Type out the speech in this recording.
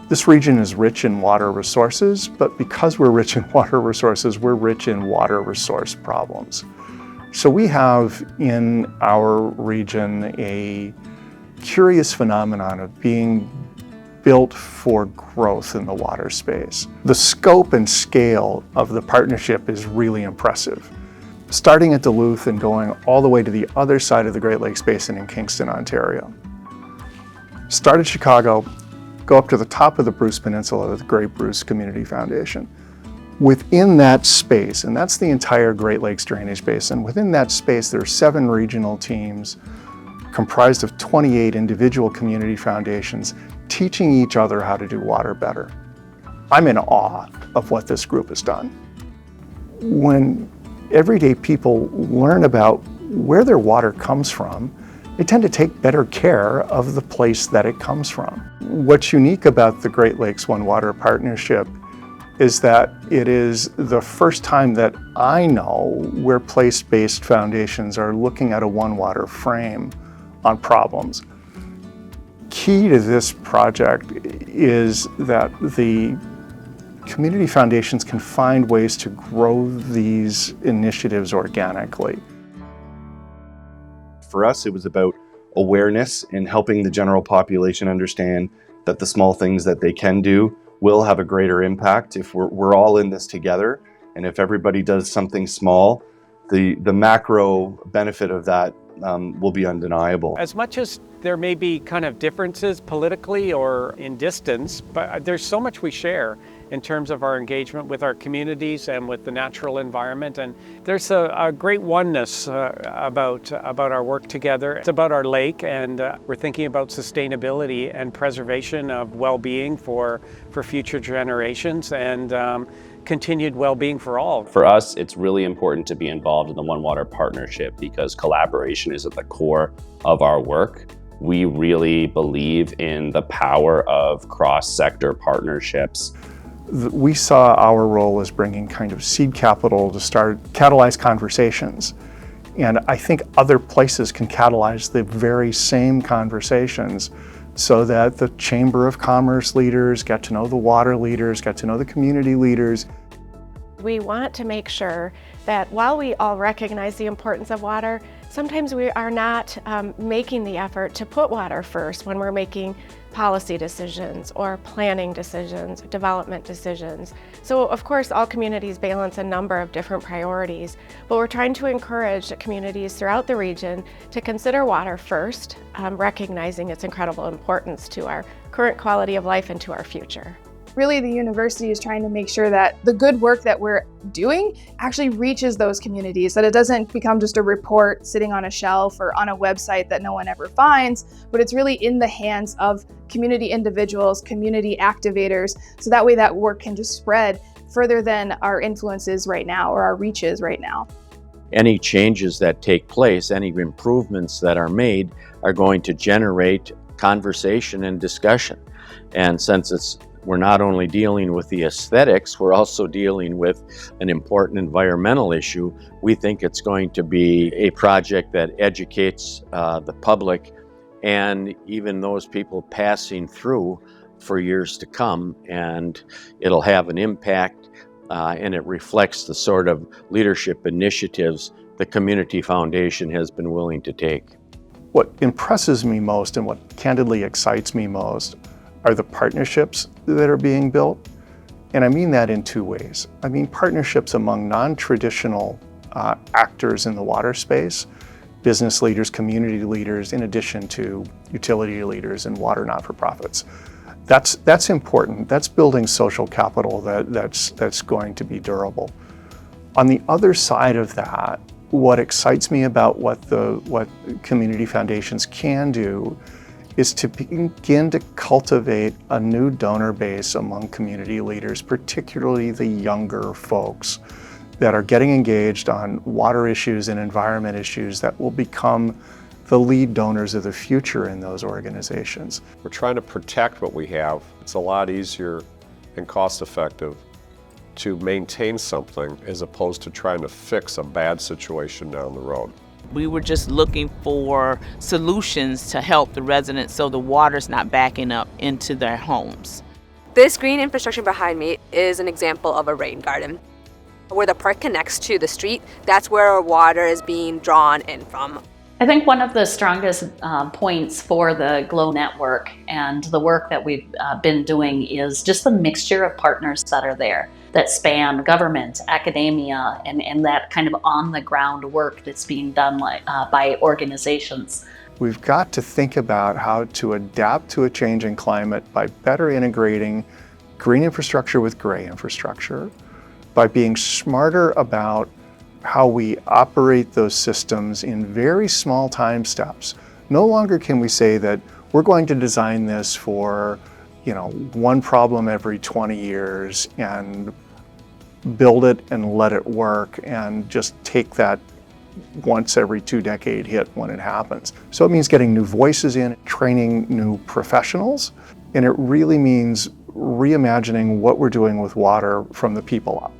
This region is rich in water resources, but because we're rich in water resources, we're rich in water resource problems. So we have in our region a curious phenomenon of being built for growth in the water space. The scope and scale of the partnership is really impressive. Starting at Duluth and going all the way to the other side of the Great Lakes Basin in Kingston, Ontario. Start at Chicago, go up to the top of the Bruce Peninsula with the Great Bruce Community Foundation. Within that space, and that's the entire Great Lakes Drainage Basin, within that space there are 7 regional teams comprised of 28 individual community foundations teaching each other how to do water better. I'm in awe of what this group has done. When everyday people learn about where their water comes from, they tend to take better care of the place that it comes from. What's unique about the Great Lakes One Water Partnership is that it is the first time that I know where place-based foundations are looking at a One Water frame on problems. Key to this project is that the community foundations can find ways to grow these initiatives organically. For us, it was about awareness and helping the general population understand that the small things that they can do will have a greater impact if we're all in this together. And if everybody does something small, the macro benefit of that will be undeniable. As much as there may be kind of differences politically or in distance, but there's so much we share in terms of our engagement with our communities and with the natural environment. And there's a great oneness about our work together. It's about our lake, and we're thinking about sustainability and preservation of well-being for future generations, and continued well-being for all. For us, it's really important to be involved in the One Water Partnership because collaboration is at the core of our work. We really believe in the power of cross-sector partnerships. We saw our role as bringing kind of seed capital to catalyze conversations. And I think other places can catalyze the very same conversations so that the Chamber of Commerce leaders get to know the water leaders, get to know the community leaders. We want to make sure that while we all recognize the importance of water, sometimes we are not making the effort to put water first when we're making policy decisions or planning decisions, development decisions. So of course all communities balance a number of different priorities, but we're trying to encourage communities throughout the region to consider water first, recognizing its incredible importance to our current quality of life and to our future. Really, the university is trying to make sure that the good work that we're doing actually reaches those communities, that it doesn't become just a report sitting on a shelf or on a website that no one ever finds, but it's really in the hands of community individuals, community activators, so that way that work can just spread further than our influences right now or our reaches right now. Any changes that take place, any improvements that are made are going to generate conversation and discussion. And since we're not only dealing with the aesthetics, we're also dealing with an important environmental issue. We think it's going to be a project that educates the public and even those people passing through for years to come, and it'll have an impact and it reflects the sort of leadership initiatives the Community Foundation has been willing to take. What impresses me most and what candidly excites me most are the partnerships that are being built. And I mean that in 2 ways. I mean partnerships among non-traditional actors in the water space, business leaders, community leaders, in addition to utility leaders and water not-for-profits. That's important. That's building social capital that's going to be durable. On the other side of that, what excites me about what community foundations can do is to begin to cultivate a new donor base among community leaders, particularly the younger folks that are getting engaged on water issues and environment issues that will become the lead donors of the future in those organizations. We're trying to protect what we have. It's a lot easier and cost-effective to maintain something as opposed to trying to fix a bad situation down the road. We were just looking for solutions to help the residents so the water's not backing up into their homes. This green infrastructure behind me is an example of a rain garden. Where the park connects to the street, that's where our water is being drawn in from. I think one of the strongest points for the GLOW network and the work that we've been doing is just the mixture of partners that are there that span government, academia, and that kind of on-the-ground work that's being done by organizations. We've got to think about how to adapt to a changing climate by better integrating green infrastructure with gray infrastructure, by being smarter about how we operate those systems in very small time steps. No longer can we say that we're going to design this for, one problem every 20 years and build it and let it work and just take that once every 2-decade hit when it happens. So it means getting new voices in, training new professionals, and it really means reimagining what we're doing with water from the people up.